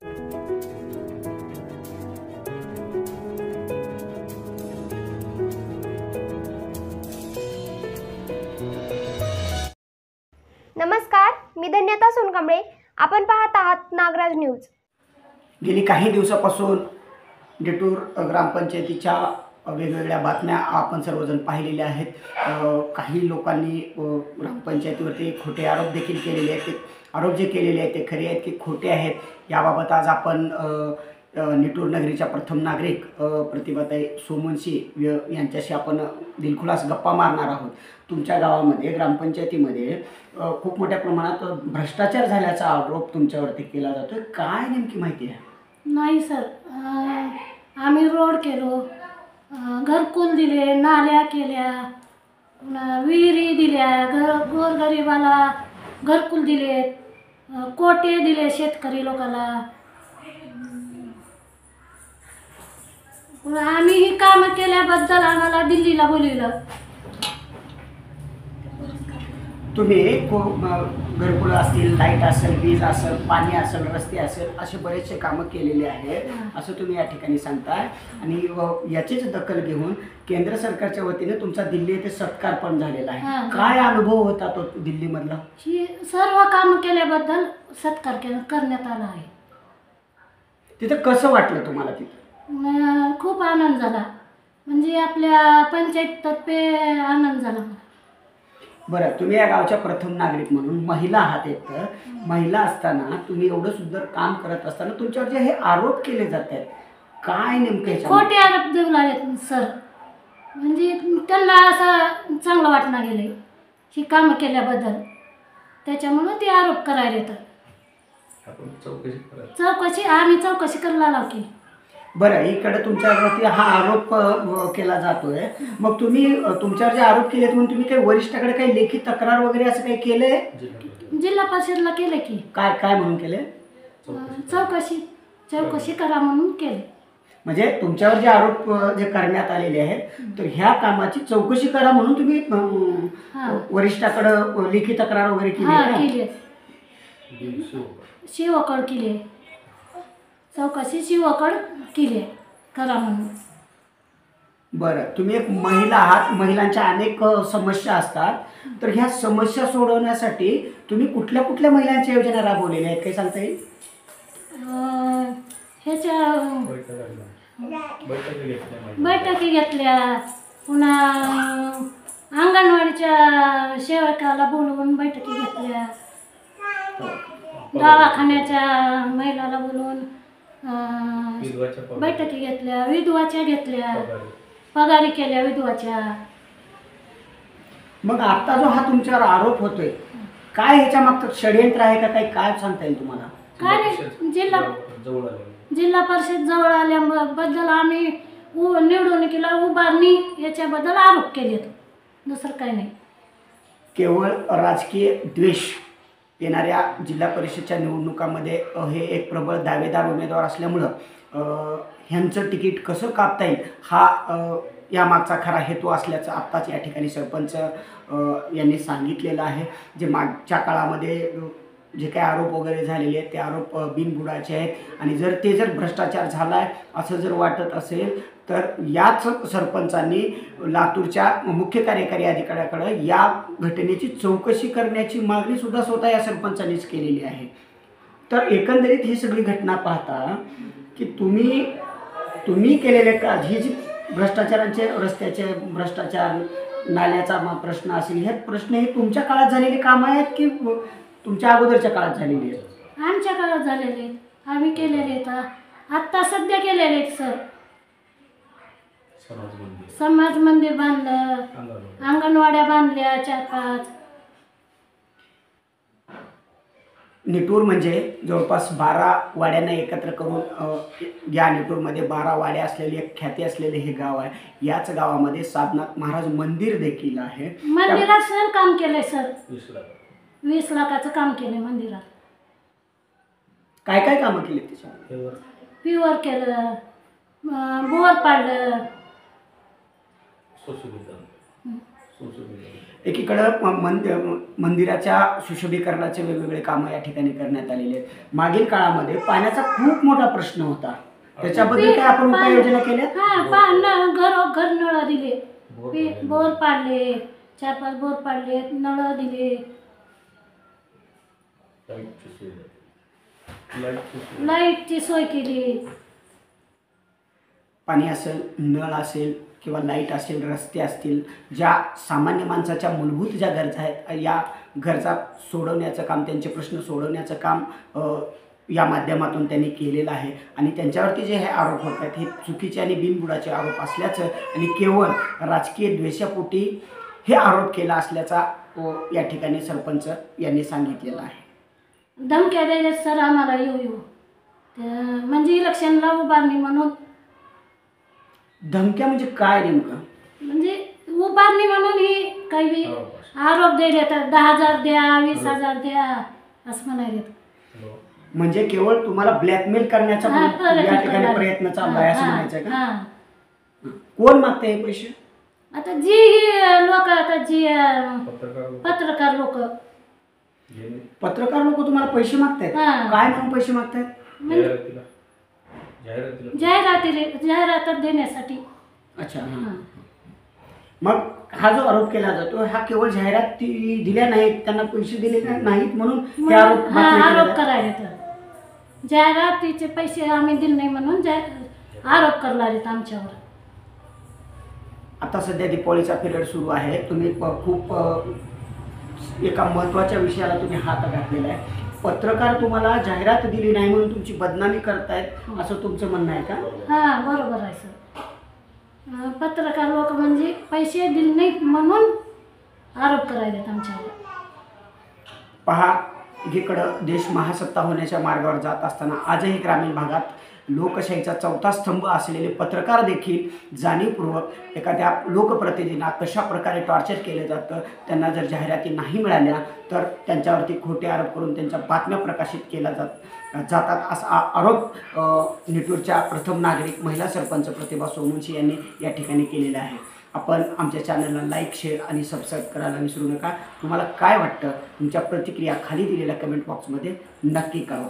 नमस्कार, मी धन्यता सोनकांबळे. आपण पाहत आहात नागराज न्यूज. गेली काही दिवसापासून डेटूर ग्रामपंचायतीच्या वेगवेगळ्या बातम्या आपण सर्वजण पाहिलेल्या आहेत. काही लोकांनी ग्रामपंचायतीवरती खोटे आरोप देखील केलेले आहेत. ते आरोप जे केलेले आहेत ते खरे आहेत की खोटे आहेत, याबाबत आज आपण निटूर नगरीच्या प्रथम नागरिक प्रतिभाताई सोमवंशी यांच्याशी आपण दिलखुलास गप्पा मारणार आहोत. तुमच्या गावामध्ये ग्रामपंचायतीमध्ये खूप मोठ्या प्रमाणात भ्रष्टाचार झाल्याचा आरोप तुमच्यावरती केला जातोय. काय नेमकी माहिती आहे? नाही सर, आम्ही रोड केलो, घरकुल दिले, नाल्या केल्या, विहिरी दिल्या, गोरगरिबाला घरकुल दिले, कोटे दिले शेतकरी लोकाला. आम्ही ही कामं केल्याबद्दल आम्हाला दिल्लीला बोलवलं. तुम्ही घरकुल असतील, लाईट असेल, वीज असेल, पाणी असेल, रस्ते असेल, असे बरेचसे कामं केलेले आहेत असं तुम्ही या ठिकाणी सांगताय. आणि याचीच दखल घेऊन केंद्र सरकारच्या वतीने तुमचा दिल्ली येथे सत्कार पण झालेला आहे. काय अनुभव होता तो दिल्लीमधला? ही सर्व कामं केल्याबद्दल सत्कार करण्यात आला आहे. तिथं कसं वाटलं तुम्हाला? तिथं खूप आनंद झाला, म्हणजे आपल्या पंचायततर्फे आनंद झाला. बरं, तुम्ही या गावच्या प्रथम नागरिक म्हणून महिला आहात. एक तर महिला असताना तुम्ही एवढं सुंदर काम करत असताना तुमच्यावर जे हे आरोप केले जात आहेत, काय नेमके खोटे आरोप देऊ लागले सर. म्हणजे त्यांना असं चांगलं वाटणं गेले ही कामं केल्याबद्दल, त्याच्यामुळं ते आरोप करायला येतात. आम्ही चौकशी करायला लाव की. बरं, इकडे तुमच्यावरती हा आरोप केला जातोय. मग तुम्ही तुमच्यावर जे आरोप केलेत म्हणून तुम्ही काही वरिष्ठाकडे काही लेखी तक्रार वगैरे असं काही केलंय? जिल्हा परिषदला केलं की. काय काय म्हणून केले? चौकशी करा म्हणून केले. म्हणजे तुमच्यावर जे आरोप जे करण्यात आलेले आहेत, तर ह्या कामाची चौकशी करा म्हणून तुम्ही वरिष्ठाकडे लेखी तक्रार वगैरे केली? शिवकड केली, चौकशी शिवकड केली करा म्हणून. बरं, तुम्ही एक महिला आहात, महिलांच्या अनेक समस्या असतात, तर ह्या समस्या सोडवण्यासाठी तुम्ही कुठल्या कुठल्या महिलांच्या योजना राबवलेल्या आहेत, काही सांगता येईल? ह्याच्या बैठकी घेतल्या, पुन्हा अंगणवाडीच्या सेवकाला बोलवून बैठकी घेतल्या, दवाखान्याच्या महिलाला बोलवून बैठकी घेतल्या, विधवाच्या घेतल्या, पगारी केल्या विधवाच्या. मग आता जो हा तुमच्यावर आरोप होतोय, काय ह्याच्या मागचं षडयंत्र आहे का काही, काय सांगता येईल तुम्हाला? काय नाही, जिल्हा परिषद जवळ आल्याबद्दल आम्ही निवडणुकीला उभारणी याच्याबद्दल आरोप केले, दुसरं काही नाही. केवळ राजकीय द्वेष येणाऱ्या जिल्हा परिषदच्या निवडणुकामध्ये हे एक प्रबळ दावेदार उमेदवार असल्यामुळं ह्यांचं तिकीट कसं कापता येईल हा यामागचा खरा हेतू असल्याचं आत्ताच या ठिकाणी सरपंच यांनी सांगितलेलं आहे. जे मागच्या काळामध्ये जे काही आरोप वगैरे झालेले आहेत ते आरोप बिनबुडाचे आहेत. आणि जर भ्रष्टाचार झाला आहे असं जर वाटत असेल तर याच सरपंचांनी लातूरच्या मुख्य कार्यकारी अधिकाऱ्याकडे या घटनेची चौकशी करण्याची मागणीसुद्धा स्वतः या सरपंचांनीच केलेली आहे. तर एकंदरीत ही सगळी घटना पाहता की तुम्ही केलेले का ही जी भ्रष्टाचारांचे रस्त्याचे भ्रष्टाचार, नाल्याचा प्रश्न असेल, हे प्रश्न हे तुमच्या काळात झालेले काम आहेत की तुमच्या अगोदरच्या काळात झालेली आहेत? आमच्या काळात झालेले आहेत, आम्ही केलेले आहेत, आत्ता सध्या केलेले आहेत सर. समाज मंदिर बांधलं, अंगणवाड्या बांधल्या 4-5. निटूर म्हणजे जवळपास 12 वाड्यांना एकत्र करून या निटूरमध्ये 12 वाड्या असलेले एक ख्याती असलेले हे गाव आहे. याच गावामध्ये साधनाथ महाराज मंदिर देखील आहे. मंदिरात सर काम केलंय सर, 20 लाखाचं काम केलंय मंदिरात. काय काय कामं केली त्याच्यामध्ये? प्युअर केलं, बोर पाडलं, एकीकडं मंदिराच्या सुशोभीकरणाचे वेगवेगळे कामं या ठिकाणी करण्यात आलेले आहेत. मागील काळामध्ये पाण्याचा खूप मोठा प्रश्न होता, त्याच्याबद्दल काय आपण उपाययोजना केल्या? घर नळ दिले, बोर पाडले, 4-5 बोर पाडले, नळ दिले, लाईटची सोय केली. पाणी असेल, नळ असेल किंवा लाईट असेल, रस्ते असतील, ज्या सामान्य माणसाच्या मूलभूत ज्या गरजा आहेत या गरजा सोडवण्याचं काम, त्यांचे प्रश्न सोडवण्याचं काम या माध्यमातून त्यांनी केलेलं आहे. आणि त्यांच्यावरती जे हे आरोप होत आहेत हे चुकीचे आणि बिनबुडाचे आरोप असल्याचं आणि केवळ राजकीय द्वेषापोटी हे आरोप केला असल्याचा या ठिकाणी सरपंच यांनी सांगितलेलं आहे. धमक्या द्यायला सर आम्हाला येऊ म्हणजे इलेक्शनला उभारणी म्हणून. धमक्या म्हणजे काय नेमकं? म्हणजे उभारणी म्हणून ही काही बी आरोप द्यायला तर 10,000 द्या, 20,000 द्या असं म्हणायला. म्हणजे केवळ तुम्हाला ब्लॅकमेल करण्याचा या ठिकाणी प्रयत्न चालू आहे असं म्हणायचं का? कोण मागते हे पैसे? आता जी लोक, आता जी पत्रकार लोक तुम्हाला पैसे मागतायत? काय म्हणून पैसे मागतायत? जाहिरात देण्यासाठी. अच्छा. मग हा जो आरोप केला जातो हा केवळ जाहिरात दिल्या नाहीत, त्यांना पैसे दिले नाहीत म्हणून हे आरोप करायला. तर जाहिरातीचे पैसे आम्ही दिले नाही म्हणून आरोप करणार आहेत आमच्यावर. आता सध्या दिवाळीचा पिरियड सुरू आहे, तुम्ही खूप एका महत्त्वाच्या विषयाला तुम्ही हात घातलेला आहे. पत्रकार तुम्हाला जाहिरात दिली नाही म्हणून तुमची बदनामी करतायत असं तुमचं म्हणणं आहे का? हां, बरोबर आहे सर. पत्रकार लोक म्हणजे पैसे दिले नाहीत म्हणून आरोप करायला आमच्यावर. पहा, एकीकडं देश महासत्ता होण्याच्या मार्गावर जात असताना आजही ग्रामीण भागात लोकशाहीचा चौथा स्तंभ असलेले पत्रकार देखील जाणीवपूर्वक एखाद्या लोकप्रतिनिधींना कशा प्रकारे टॉर्चर केलं जातं, त्यांना जर जाहिराती नाही मिळाल्या तर त्यांच्यावरती खोटे आरोप करून त्यांच्या बातम्या प्रकाशित केल्या जातात असा आरोप निटूरच्या प्रथम नागरिक महिला सरपंच प्रतिभा सोमवंशी यांनी या ठिकाणी केलेला आहे. आपण आमच्या चॅनलला लाईक, शेअर आणि सबस्क्राईब करायला विसरू नका. तुम्हाला काय वाटतं तुमच्या प्रतिक्रिया खाली दिलेल्या कमेंट बॉक्समध्ये नक्की कळवा.